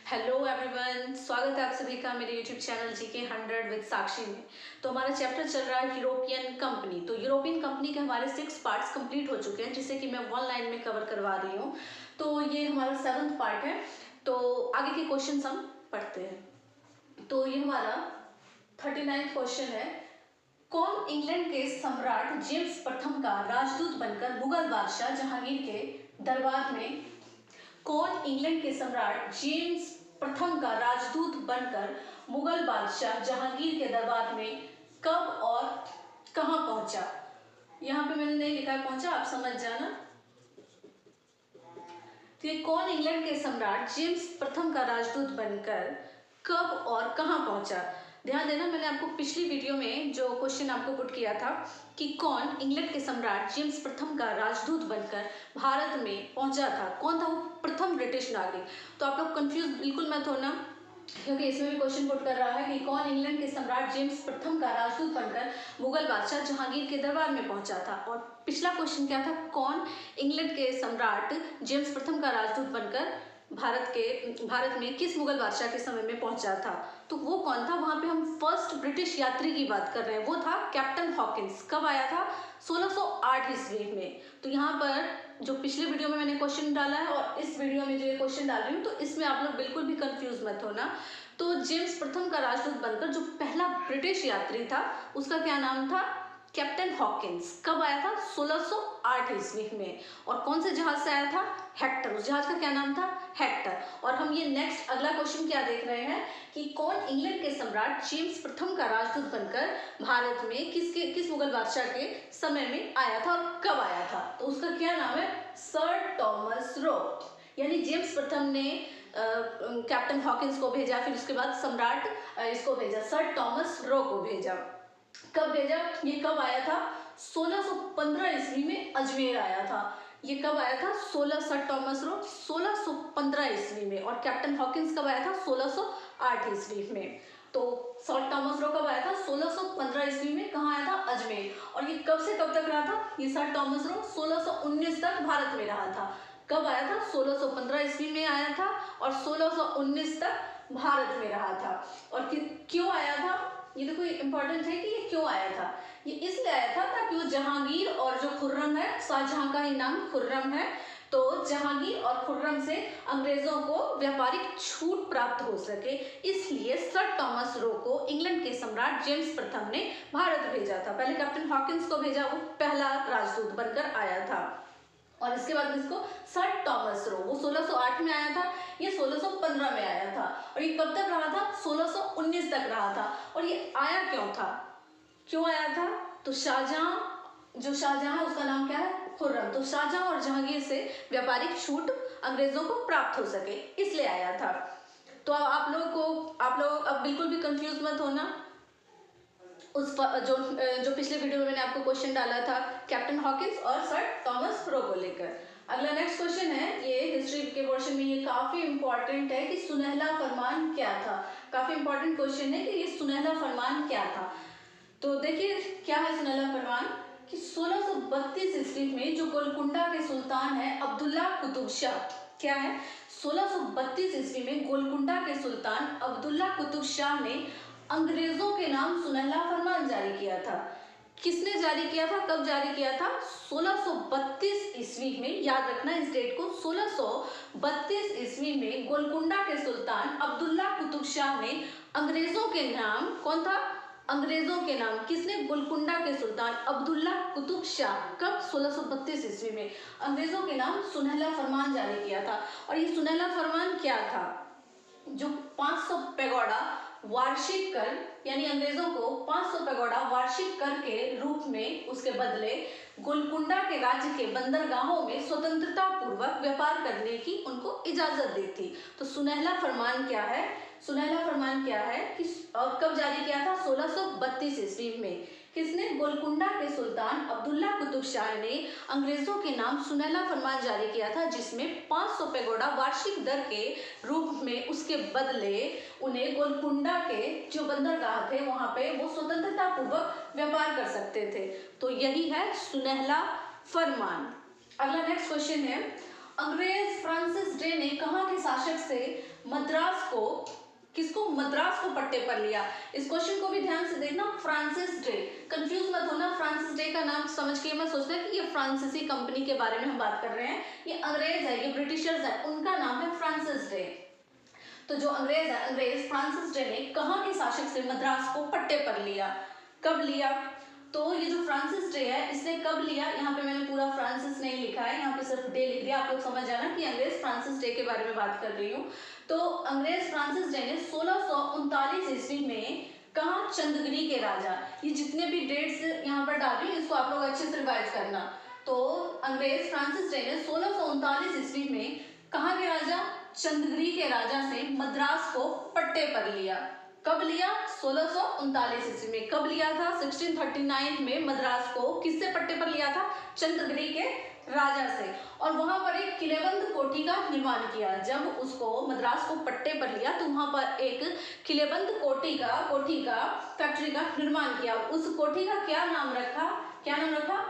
Hello everyone, स्वागत है आप सभी का मेरे यूट्यूब चैनल जीके 100 विद साक्षी में। तो हमारा चैप्टर चल रहा है यूरोपियन कंपनी। तो यूरोपियन कंपनी के हमारे 6 पार्ट्स कंप्लीट हो चुके हैं, जिसे कि मैं 1 लाइन में कवर करवा रही हूँ। तो ये हमारा 7th पार्ट है। तो आगे के क्वेश्चन हम पढ़ते हैं। तो ये हमारा 39th क्वेश्चन है, कौन इंग्लैंड के सम्राट जेम्स प्रथम का राजदूत बनकर मुगल बादशाह जहांगीर के दरबार में कौन इंग्लैंड के सम्राट जेम्स प्रथम का राजदूत बनकर मुगल बादशाह जहांगीर के दरबार में कब और कहां पहुंचा। यहाँ पे मैंने नहीं लिखा है पहुंचा, आप समझ जाना। तो ये कौन इंग्लैंड के सम्राट जेम्स प्रथम का राजदूत बनकर कब और कहां पहुंचा। ध्यान देना, मैंने आपको पिछली वीडियो में जो क्वेश्चन आपको पुट किया था कि कौन इंग्लैंड के सम्राट जेम्स प्रथम का राजदूत बनकर भारत में पहुंचा था, कौन था वो प्रथम ब्रिटिश नागरिक। तो आप लोग कंफ्यूज बिल्कुल मत होना, क्योंकि इसमें भी क्वेश्चन पुट कर रहा है कि कौन इंग्लैंड के सम्राट जेम्स प्रथम का राजदूत बनकर मुगल बादशाह जहांगीर के दरबार में पहुंचा था। और पिछला क्वेश्चन क्या था, कौन इंग्लैंड के सम्राट जेम्स प्रथम का राजदूत बनकर भारत में किस मुगल बादशाह के समय में पहुंचा था। तो वो कौन था, वहां पे हम फर्स्ट ब्रिटिश यात्री की बात कर रहे हैं, वो था कैप्टन हॉकिंस। कब आया था, 1608 ईस्वी में। तो यहाँ पर जो पिछले वीडियो में मैंने क्वेश्चन डाला है और इस वीडियो में जो ये क्वेश्चन डाल रही हूँ, तो इसमें आप लोग बिल्कुल भी कंफ्यूज मत होना। तो जेम्स प्रथम का राजदूत बनकर जो पहला ब्रिटिश यात्री था, उसका क्या नाम था, कैप्टन हॉकिंस। कब आया था, 1608 ईस्वी में। और कौन से जहाज से आया था, हेक्टर। उस जहाज का क्या नाम था, हेक्टर। और हम ये नेक्स्ट अगला क्वेश्चन क्या देख रहे हैं कि कौन इंग्लैंड के सम्राट जेम्स प्रथम का राजदूत बनकर भारत में किस मुगल बादशाह के समय में आया था और कब आया था। तो उसका क्या नाम है, सर टॉमस रो। यानी जेम्स प्रथम ने कैप्टन हॉकिंस को भेजा, फिर उसके बाद सम्राट इसको भेजा, सर टॉमस रो को भेजा। कब भेजा, ये कब आया था, 1615 ईस्वी में अजमेर आया था। ये कब आया था, सर टॉमस रो 1615 ईस्वी में। और कैप्टन हॉकिंस कब आया था, 1608 ईस्वी में। तो सर टॉमस रो कब आया था, 1615 ईस्वी में। कहाँ आया था, अजमेर। और ये कब से कब तक रहा था, ये सर टॉमस रो 1619 तक भारत में रहा था। कब आया था, 1615 ईस्वी में आया था और 1619 तक भारत में रहा था। और क्यों आया था, ये देखो ये इंपॉर्टेंट है कि ये क्यों आया था। ये इसलिए आया था ताकि वो जहांगीर और जो खुर्रम है, शाहजहां का ही नाम खुर्रम है, तो जहांगीर और खुर्रम से अंग्रेजों को व्यापारिक छूट प्राप्त हो सके, इसलिए सर टॉमस रो को इंग्लैंड के सम्राट जेम्स प्रथम ने भारत भेजा था। पहले कैप्टन हॉकिंस को भेजा, वो पहला राजदूत बनकर आया था। और इसके बाद इसको सर टॉमस रो, वो 1608 में आया था, ये 1615 में आया था। और ये कब तक रहा था, 1619 तक रहा था। और ये आया क्यों था, क्यों आया था, तो शाहजहां उसका नाम क्या है, खुर्रम। तो शाहजहां और जहांगीर से व्यापारिक छूट अंग्रेजों को प्राप्त हो सके, इसलिए आया था। तो आप लोग अब बिल्कुल भी कंफ्यूज मत होना। जो पिछले वीडियो में मैंने आपको क्वेश्चन डाला था कैप्टन हॉकिंस और सर टॉमस रो को लेकर। अगला नेक्स्ट क्वेश्चन है, ये हिस्ट्री के पोर्शन में ये काफी इंपॉर्टेंट है कि सुनहला फरमान क्या था। काफी इंपॉर्टेंट क्वेश्चन है कि ये सुनहला फरमान क्या था। तो देखिए क्या है सुनहला फरमान, कि 1632 ईस्वी में जो गोलकुंडा के सुल्तान है अब्दुल्ला कुतुब शाह, क्या है, 1632 ईस्वी में गोलकुंडा के सुल्तान अब्दुल्ला कुतुब शाह ने अंग्रेजों के नाम सुनहला फरमान जारी किया था। किसने जारी किया था, कब जारी किया था, 1632 ईस्वी में। याद रखना इस डेट को, 1632 ईस्वी में गोलकुंडा के सुल्तान अब्दुल्ला कुतुब शाह ने अंग्रेजों के नाम, कौन था, अंग्रेजों के नाम, किसने, गोलकुंडा के सुल्तान अब्दुल्ला कुतुब शाह, कब, 1632 ईस्वी में अंग्रेजों के नाम सुनहला फरमान जारी किया था। और ये सुनहला फरमान क्या था, जो 500 पैगोडा वार्षिक कर, यानी अंग्रेजों को 500 पैगोडा वार्षिक कर के रूप में उसके बदले गोलकुंडा के राज्य के बंदरगाहों में स्वतंत्रता पूर्वक व्यापार करने की उनको इजाजत दी थी। तो सुनहला फरमान क्या है, सुनहला फरमान क्या है कि कब जारी किया था, 1632 ईस्वी में। किसने, गोलकुंडा के सुल्तान अब्दुल्ला कुतुब शाह ने अंग्रेजों के नाम सुनहला फरमान जारी किया था, जिसमें 500 पैगोडा वार्षिक दर के रूप में उसके बदले उन्हें गोलकुंडा के जो बंदरगाह थे वहां पे वो स्वतंत्रता पूर्वक व्यापार कर सकते थे। तो यही है सुनहला फरमान। अगला नेक्स्ट क्वेश्चन है, अंग्रेज फ्रांसिस ड्रे ने कहाँ के शासक से मद्रास को पट्टे पर लिया? इस क्वेश्चन को भी ध्यान से देखना। फ्रांसिस ड्रे, कंफ्यूज मत होना, फ्रांसिस ड्रे का नाम समझ के मत सोचना कि ये फ्रांसीसी कंपनी के बारे में हम बात कर रहे हैं। ये अंग्रेज है, ये ब्रिटिशर्स है, उनका नाम है फ्रांसिस ड्रे। तो जो अंग्रेज है, अंग्रेज फ्रांसिस ड्रे ने कहाँ के शासक से मद्रास को पट्टे पर लिया? कब लिया? तो ये जो फ्रांसिस ड्रे है, इसने कब लिया? यहाँ पे मैंने पूरा फ्रांसिस नहीं लिखा है, यहाँ पे सिर्फ डे लिख दिया। आप लोग समझ जाना कि अंग्रेज फ्रांसिस ड्रे के बारे में बात कर रही हूँ। तो अंग्रेज फ्रांसिस ड्रे ने 1639 ईस्वी में कहाँ? चंदगिरी के राजा। ये जितने भी डेट्स यहाँ पर डाल रही हूँ, इसको आप लोग अच्छे से रिवाइज करना। तो अंग्रेज फ्रांसिस ड्रे ने 1639 ईस्वी में कहाँ के राजा? चंदगिरी के राजा से मद्रास को पट्टे पर लिया। कब लिया? 1639 ईस्वी में। कब लिया था? 1639 में मद्रास को किससे पट्टे पर लिया था? चंद्रगिरी के राजा से। और वहां पर एक किलेबंद कोठी का निर्माण किया। जब उसको मद्रास को पट्टे पर लिया तो वहां पर एक किलेबंद कोठी का फैक्ट्री का निर्माण किया। उस कोठी का क्या नाम रखा?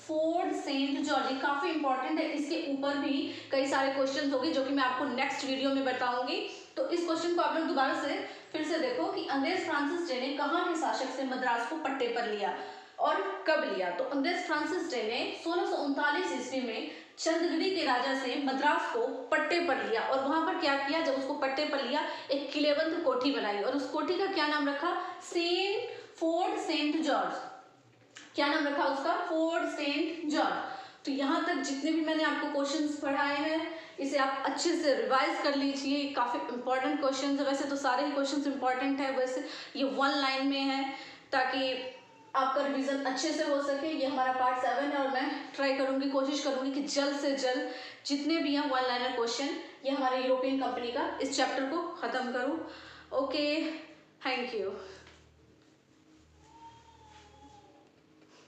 Fort Saint George. काफी इंपॉर्टेंट है, इसके ऊपर भी कई सारे क्वेश्चन होंगे जो कि मैं आपको नेक्स्ट वीडियो में बताऊंगी। तो इस क्वेश्चन को आप लोग दोबारा से फिर से देखो कि अंग्रेज फ्रांसिस ड्रे ने कहाँ के शासक से मद्रास को पट्टे पर लिया और कब लिया? तो अंग्रेज फ्रांसिस ड्रे ने 1639 ईस्वी में चंद्रगिरी के राजा से मद्रास को पट्टे पर लिया। और वहां पर क्या किया? जब उसको पट्टे पर लिया, एक किलेबंद कोठी बनाई और उस कोठी का क्या नाम रखा? Fort Saint George. क्या नाम रखा उसका? Fort Saint George. तो यहाँ तक जितने भी मैंने आपको क्वेश्चंस पढ़ाए हैं, इसे आप अच्छे से रिवाइज कर लीजिए। काफ़ी इंपॉर्टेंट क्वेश्चंस है, वैसे तो सारे ही क्वेश्चंस इंपॉर्टेंट है, वैसे ये 1 लाइन में है ताकि आपका रिवीजन अच्छे से हो सके। ये हमारा पार्ट 7 है और मैं कोशिश करूँगी कि जल्द से जल्द जितने भी हैं 1 लाइनर क्वेश्चन ये हमारे यूरोपियन कंपनी का इस चैप्टर को ख़त्म करूँ। Okay, thank you.